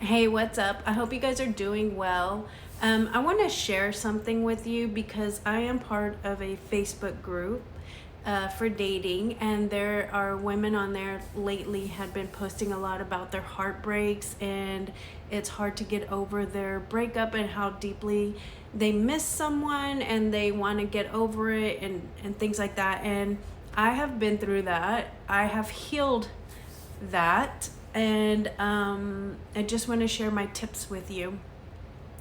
Hey, what's up? I hope you guys are doing well. I want to share something with you because I am part of a Facebook group for dating, and there are women on there lately had been posting a lot about their heartbreaks, and it's hard to get over their breakup and how deeply they miss someone and they want to get over it and things like that. And I have been through that. I have healed that, and I just want to share my tips with you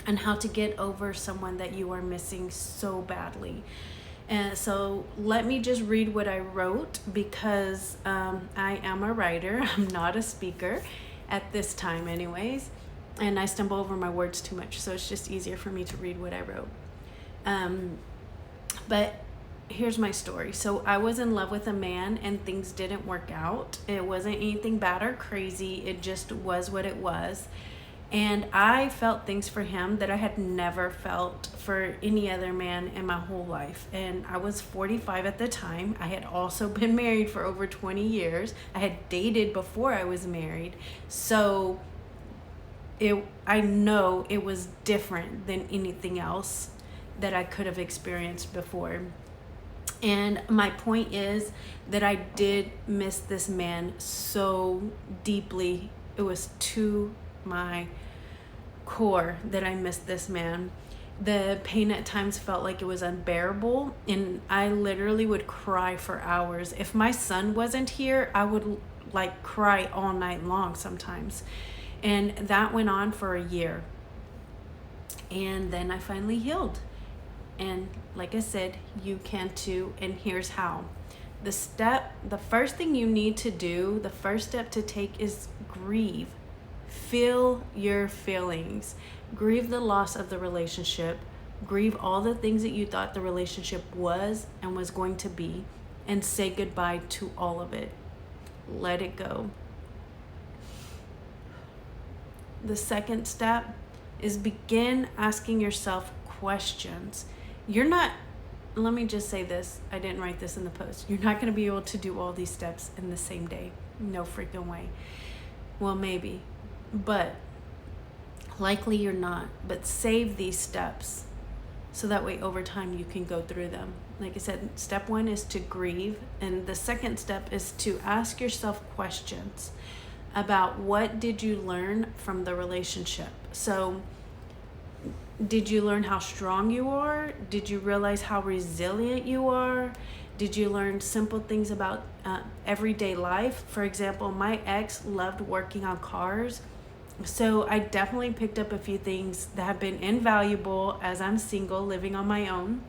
on how to get over someone that you are missing so badly. And so let me just read what I wrote because I am a writer. I'm not a speaker at this time anyways, and I stumble over my words too much, so it's just easier for me to read what I wrote. But here's my story. So I was in love with a man and things didn't work out. It wasn't anything bad or crazy. It just was what it was. And I felt things for him that I had never felt for any other man in my whole life. And I was 45 at the time. I had also been married for over 20 years. I had dated before I was married. So I know it was different than anything else that I could have experienced before. And my point is that I did miss this man so deeply. It was to my core that I missed this man. The pain at times felt like it was unbearable, and I literally would cry for hours. If my son wasn't here, I would like cry all night long sometimes. And that went on for a year. And then I finally healed. And like I said, you can too, and here's how. The first thing you need to do, the first step to take is grieve. Feel your feelings. Grieve the loss of the relationship. Grieve all the things that you thought the relationship was and was going to be, and say goodbye to all of it. Let it go. The second step is begin asking yourself questions. Let me just say this, I didn't write this in the post. You're not going to be able to do all these steps in the same day. No freaking way. Well, maybe, but likely you're not. But save these steps so that way over time you can go through them. Like I said, step 1 is to grieve, and the second step is to ask yourself questions about what did you learn from the relationship. So did you learn how strong you are? Did you realize how resilient you are? Did you learn simple things about everyday life? For example, my ex loved working on cars. So I definitely picked up a few things that have been invaluable as I'm single, living on my own.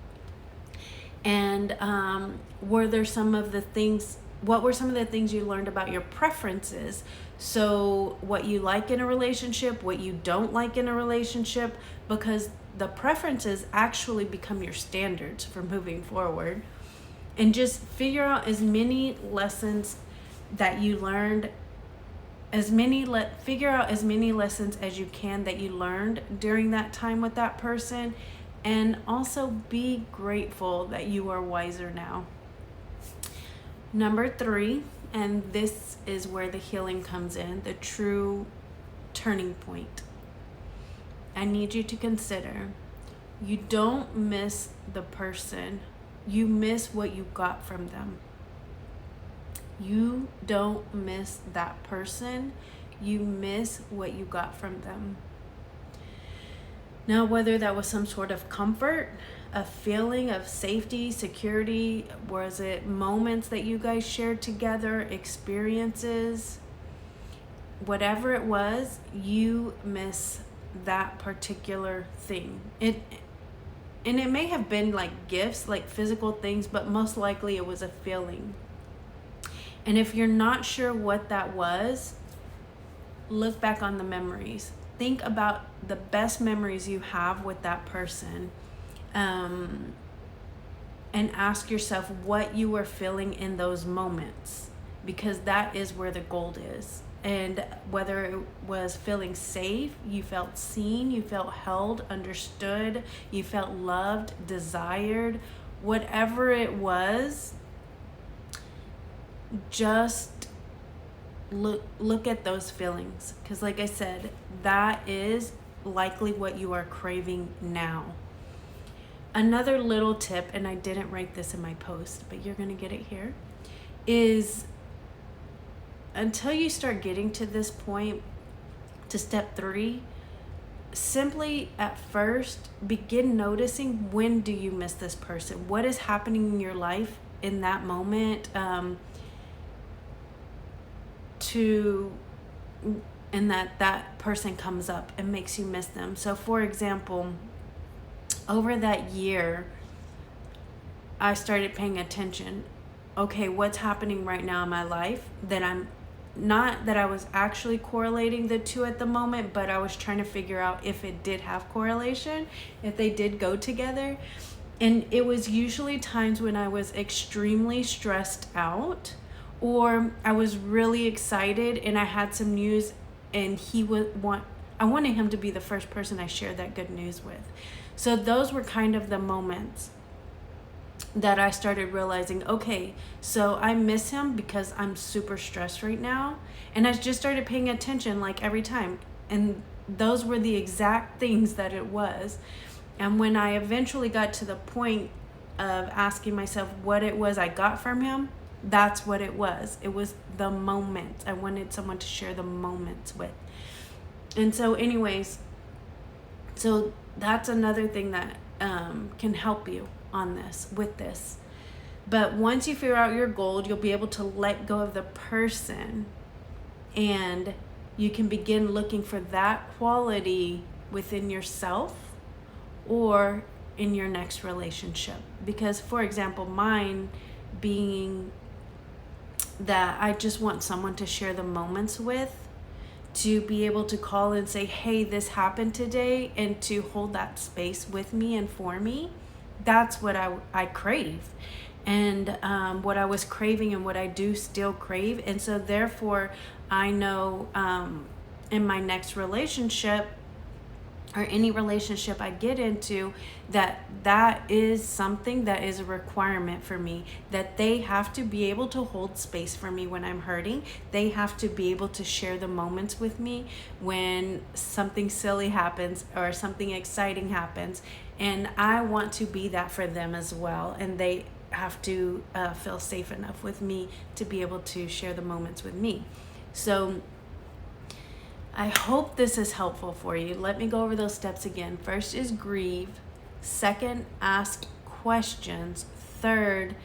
And what were some of the things you learned about your preferences? So what you like in a relationship, what you don't like in a relationship, because the preferences actually become your standards for moving forward. And just figure out as many lessons that you learned, figure out as many lessons as you can that you learned during that time with that person, and also be grateful that you are wiser now. Number 3, and this is where the healing comes in, the true turning point. I need you to consider, you don't miss the person, you miss what you got from them. You don't miss that person, you miss what you got from them. Now, whether that was some sort of comfort, a feeling of safety, security, was it moments that you guys shared together, experiences, whatever it was, you miss that particular thing. And it may have been like gifts, like physical things, but most likely it was a feeling. And if you're not sure what that was, look back on the memories. Think about the best memories you have with that person, and ask yourself what you were feeling in those moments, because that is where the gold is. And whether it was feeling safe, you felt seen, you felt held, understood, you felt loved, desired, whatever it was, just look at those feelings, because like I said, that is likely what you are craving now. Another little tip, and I didn't write this in my post, but you're going to get it here, is until you start getting to this point, to step 3, simply at first begin noticing, when do you miss this person? What is happening in your life in that moment, and that person comes up and makes you miss them. So for example, over that year, I started paying attention. Okay, what's happening right now in my life that I'm not that I was actually correlating the two at the moment, but I was trying to figure out if it did have correlation, if they did go together. And it was usually times when I was extremely stressed out, or I was really excited and I had some news, and I wanted him to be the first person I shared that good news with. So those were kind of the moments that I started realizing, okay, so I miss him because I'm super stressed right now. And I just started paying attention like every time. And those were the exact things that it was. And when I eventually got to the point of asking myself what it was I got from him, that's what it was. It was the moment. I wanted someone to share the moments with. And so anyways, so that's another thing that can help you on with this. But once you figure out your goal, you'll be able to let go of the person, and you can begin looking for that quality within yourself or in your next relationship. Because for example, mine being that I just want someone to share the moments with, to be able to call and say, hey, this happened today, and to hold that space with me and for me. That's what I crave, and what I was craving, and what I do still crave. And so therefore I know in my next relationship, or any relationship I get into, that is something that is a requirement for me, that they have to be able to hold space for me when I'm hurting. They have to be able to share the moments with me when something silly happens or something exciting happens. And I want to be that for them as well. And they have to feel safe enough with me to be able to share the moments with me. So I hope this is helpful for you. Let me go over those steps again. First is grieve. Second, ask questions. Third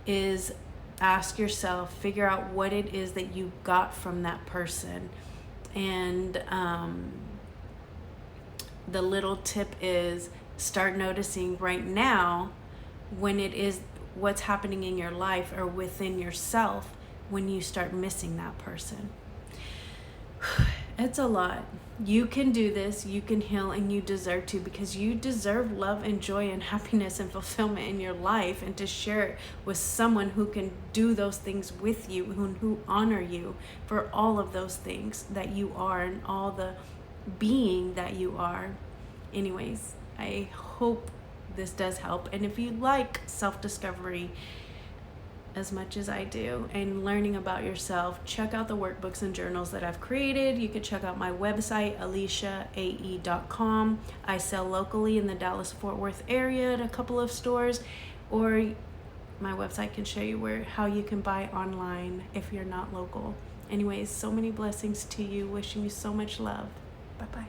is ask yourself, figure out what it is that you got from that person. And the little tip is start noticing right now when it is what's happening in your life or within yourself when you start missing that person. It's a lot. You can do this, you can heal, and you deserve to, because you deserve love and joy and happiness and fulfillment in your life, and to share it with someone who can do those things with you, who honor you for all of those things that you are and all the being that you are. Anyways, I hope this does help. And if you like self-discovery as much as I do and learning about yourself, check out the workbooks and journals that I've created. You can check out my website, AlishaAE.com. I sell locally in the Dallas-Fort Worth area at a couple of stores, or my website can show you how you can buy online if you're not local. Anyways, so many blessings to you. Wishing you so much love. Bye-bye.